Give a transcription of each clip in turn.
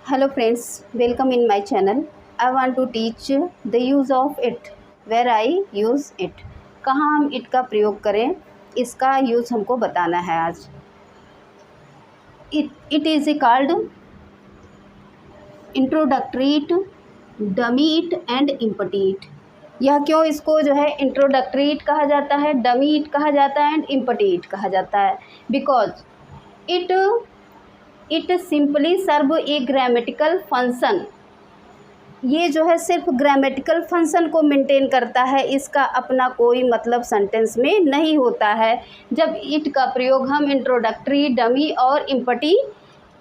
Hello friends, welcome in my channel. I want to teach the use of it, where I use it. कहाँ हम it का प्रयोग करें, इसका use हमको बताना है आज. It is called introductory it, dummy it and empty it. यह क्यों इसको जो है इंट्रोडक्टरी इट कहा जाता है, डमी इट कहा जाता है एंड इम्पटी इट कहा जाता है? Because it simply serve a grammatical function. ये जो है सिर्फ ग्रामेटिकल फंक्शन को मेंटेन करता है, इसका अपना कोई मतलब सेंटेंस में नहीं होता है. जब इट का प्रयोग हम इंट्रोडक्टरी, डमी और इम्पटी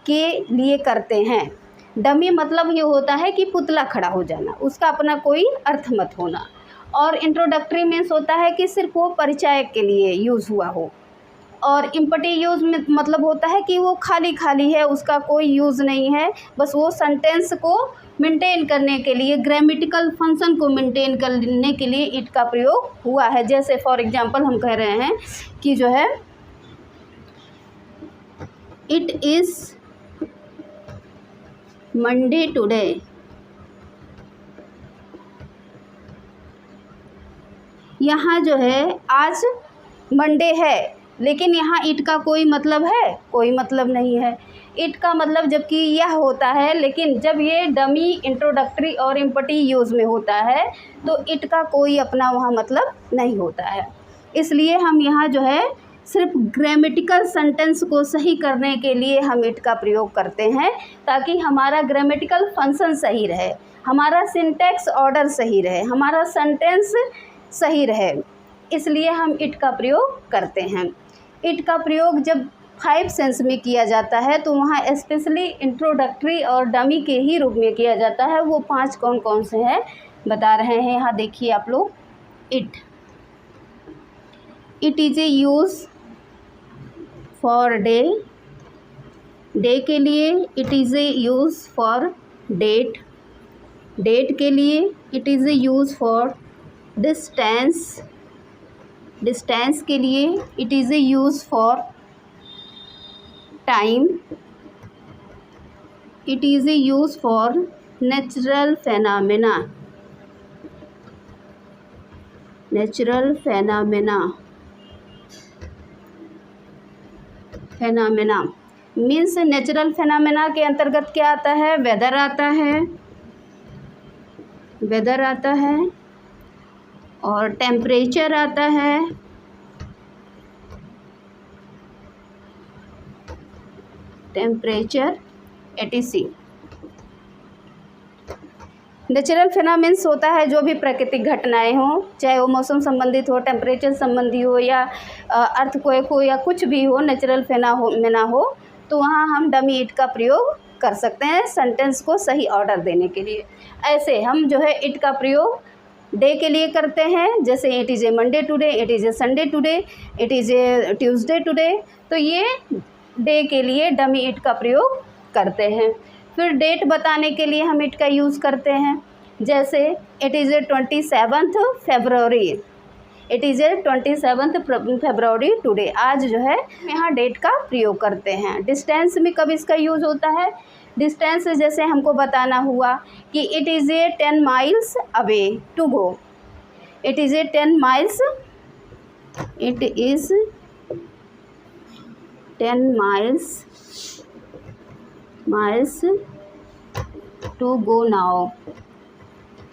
के लिए करते हैं. डमी मतलब ये होता है कि पुतला खड़ा हो जाना, उसका अपना कोई अर्थ मत होना. और इंट्रोडक्टरी मीन्स होता है कि सिर्फ वो परिचय के लिए यूज़ हुआ हो. और इम्पटी यूज़ में मतलब होता है कि वो खाली खाली है, उसका कोई यूज़ नहीं है, बस वो सेंटेंस को मेंटेन करने के लिए, ग्रामेटिकल फंक्शन को मेंटेन करने के लिए इट का प्रयोग हुआ है. जैसे फॉर एग्जांपल हम कह रहे हैं कि जो है इट इज़ मंडे टुडे. यहाँ जो है आज मंडे है, लेकिन यहाँ इट का कोई मतलब है? कोई मतलब नहीं है. इट का मतलब जबकि यह होता है, लेकिन जब ये डमी, इंट्रोडक्टरी और इम्पटी यूज़ में होता है तो इट का कोई अपना वहाँ मतलब नहीं होता है. इसलिए हम यहाँ जो है सिर्फ ग्रामेटिकल सेंटेंस को सही करने के लिए हम इट का प्रयोग करते हैं, ताकि हमारा ग्रामेटिकल फंक्शन सही रहे, हमारा सिंटैक्स ऑर्डर सही रहे, हमारा सेंटेंस सही रहे. इसलिए हम इट का प्रयोग करते हैं. इट का प्रयोग जब 5 सेंस में किया जाता है तो वहाँ स्पेशली इंट्रोडक्टरी और डमी के ही रूप में किया जाता है. वो 5 कौन कौन से हैं बता रहे हैं. यहाँ देखिए आप लोग. It is a use for day, day के लिए. It is a use for date, date के लिए. It is a use for distance, distance के लिए. It is a use for time. It is a use for natural phenomena, natural phenomena. Phenomena means natural phenomena के अंतर्गत क्या आता है? Weather आता है, वेदर आता है और टेम्परेचर आता है, टेम्परेचर etc. नेचुरल फेनामेन्स होता है जो भी प्राकृतिक घटनाएं हों, चाहे वो मौसम संबंधित हो, टेम्परेचर संबंधी हो या अर्थक्वेक हो या कुछ भी हो, नेचुरल फेनामेना हो, तो वहाँ हम डमी इट का प्रयोग कर सकते हैं सेंटेंस को सही ऑर्डर देने के लिए. ऐसे हम जो है इट का प्रयोग डे के लिए करते हैं. जैसे it is A Monday today, it is A Sunday today, it is A Tuesday today. तो ये डे के लिए डमी इट का प्रयोग करते हैं. फिर डेट बताने के लिए हम इट का यूज़ करते हैं. जैसे it is A 27 February, it is A 27 February today. आज जो है यहाँ डेट का प्रयोग करते हैं. डिस्टेंस में कब इसका यूज़ होता है? डिस्टेंस जैसे हमको बताना हुआ कि it is a 10 miles away to go. It is a 10 miles, it is 10 miles to go now,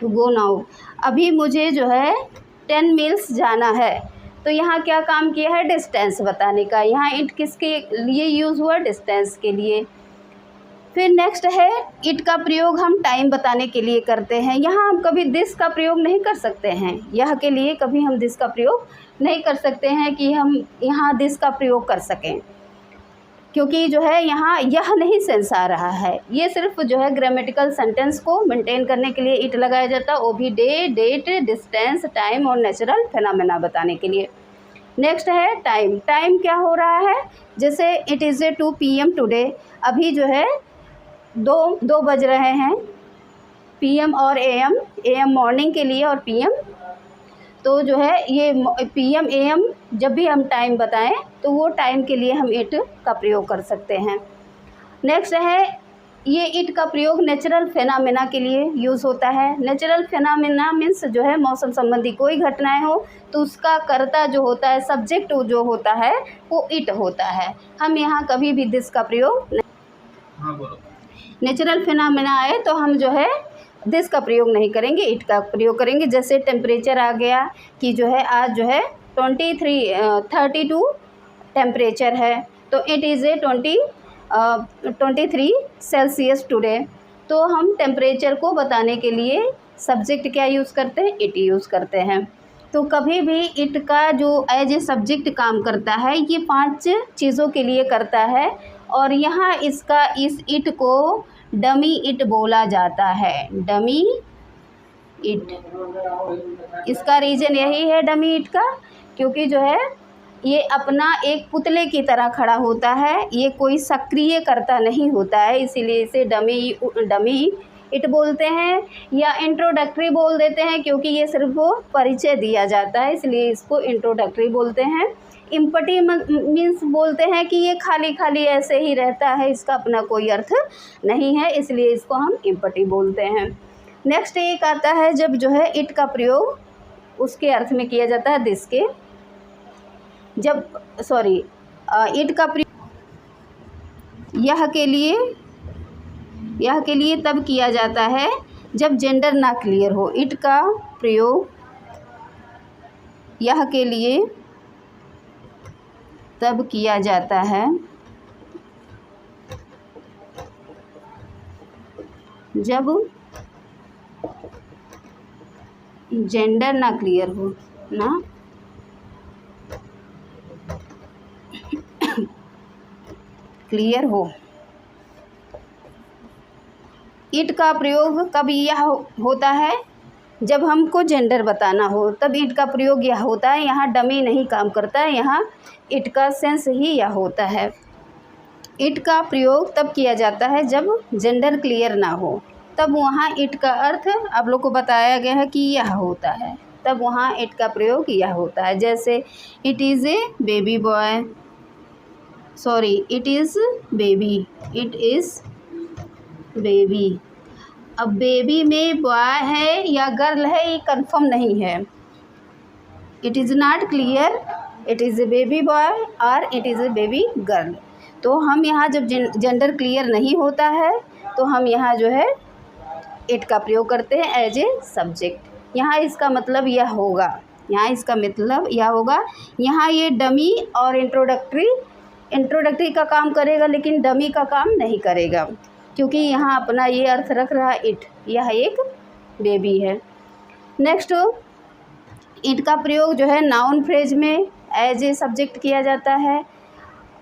to go now. अभी मुझे जो है 10 मील्स जाना है. तो यहाँ क्या काम किया है? डिस्टेंस बताने का. यहाँ इट किसके लिए यूज़ हुआ? डिस्टेंस के लिए. फिर नेक्स्ट है इट का प्रयोग हम टाइम बताने के लिए करते हैं. यहाँ हम कभी दिस का प्रयोग नहीं कर सकते हैं. यह के लिए कभी हम दिस का प्रयोग नहीं कर सकते हैं कि हम यहाँ दिस का प्रयोग कर सकें, क्योंकि जो है यहाँ यह नहीं सेंस आ रहा है. ये सिर्फ जो है ग्रामेटिकल सेंटेंस को मेंटेन करने के लिए इट लगाया जाता है, वो भी डे, डेट, डिस्टेंस, टाइम और नेचुरल फेनामेना बताने के लिए. नेक्स्ट है टाइम. टाइम क्या हो रहा है? जैसे it is A 2 PM today. अभी जो है 2 बज रहे हैं. PM और AM मॉर्निंग के लिए और PM. तो जो है ये PM AM जब भी हम टाइम बताएं तो वो टाइम के लिए हम इट का प्रयोग कर सकते हैं. नेक्स्ट है ये इट का प्रयोग नेचुरल फेनामिना के लिए यूज़ होता है। नेचुरल फेनामिना मीन्स जो है मौसम संबंधी कोई घटनाएं हो तो उसका कर्ता जो होता है, सब्जेक्ट जो होता है वो इट होता है। हम यहाँ कभी भी दिस का प्रयोग नेचुरल फेनामिना आए तो हम जो है दिस का प्रयोग नहीं करेंगे, इट का प्रयोग करेंगे। जैसे टेम्परेचर आ गया कि जो है आज जो है 32 टेम्परेचर है, तो it is A 23 Celsius today. तो हम टेम्परेचर को बताने के लिए सब्जेक्ट क्या यूज़ करते हैं, इट यूज़ करते हैं। तो कभी भी इट का जो एज ए सब्जेक्ट काम करता है ये 5 चीज़ों के लिए करता है, और यहाँ इसका इस इट को डमी इट बोला जाता है। डमी इट, इसका रीज़न यही है डमी इट का, क्योंकि जो है ये अपना एक पुतले की तरह खड़ा होता है, ये कोई सक्रिय कर्ता नहीं होता है, इसीलिए इसे डमी इट बोलते हैं, या इंट्रोडक्टरी बोल देते हैं, क्योंकि ये सिर्फ वो परिचय दिया जाता है, इसलिए इसको इंट्रोडक्टरी बोलते हैं। इम्पटी मीन्स बोलते हैं कि ये खाली खाली ऐसे ही रहता है, इसका अपना कोई अर्थ नहीं है, इसलिए इसको हम इम्पटी बोलते हैं। नेक्स्ट एक आता है जब जो है इट का प्रयोग उसके अर्थ में किया जाता है दिस के, जब इट का प्रयोग यह के लिए तब किया जाता है जब जेंडर ना क्लियर हो। इट का प्रयोग यह के लिए तब किया जाता है जब जेंडर ना क्लियर हो, ना क्लियर हो। इट का प्रयोग कब यह होता है, जब हमको जेंडर बताना हो, तब इट का प्रयोग यह होता है। यहाँ डमी नहीं काम करता है, यहाँ इट का सेंस ही यह होता है। इट का प्रयोग तब किया जाता है जब जेंडर क्लियर ना हो, तब वहाँ इट का अर्थ आप लोग को बताया गया है कि यह होता है, तब वहाँ इट का प्रयोग यह होता है। जैसे it is a baby boy, it is baby, it is baby. अब बेबी में बॉय है या गर्ल है ये कंफर्म नहीं है, it is not clear, it is a baby boy और it is a baby girl. तो हम यहाँ जब जेंडर क्लियर नहीं होता है तो हम यहाँ जो है इट का प्रयोग करते हैं एज ए सब्जेक्ट। यहाँ इसका मतलब यह होगा, यहाँ ये डमी और इंट्रोडक्टरी का काम करेगा, लेकिन डमी का काम नहीं करेगा, क्योंकि यहाँ अपना ये अर्थ रख रहा है इट, यह एक बेबी है। नेक्स्ट इट का प्रयोग जो है नाउन फ्रेज में एज ए सब्जेक्ट किया जाता है,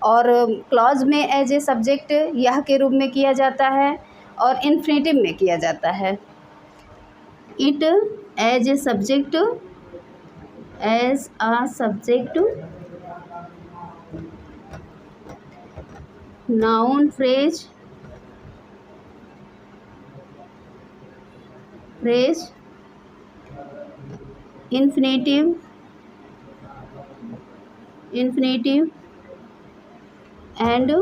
और क्लॉज में एज ए सब्जेक्ट यह के रूप में किया जाता है, और इन्फिनेटिव में किया जाता है। It as a subject, as a subject, noun phrase, infinitive and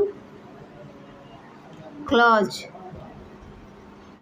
clause.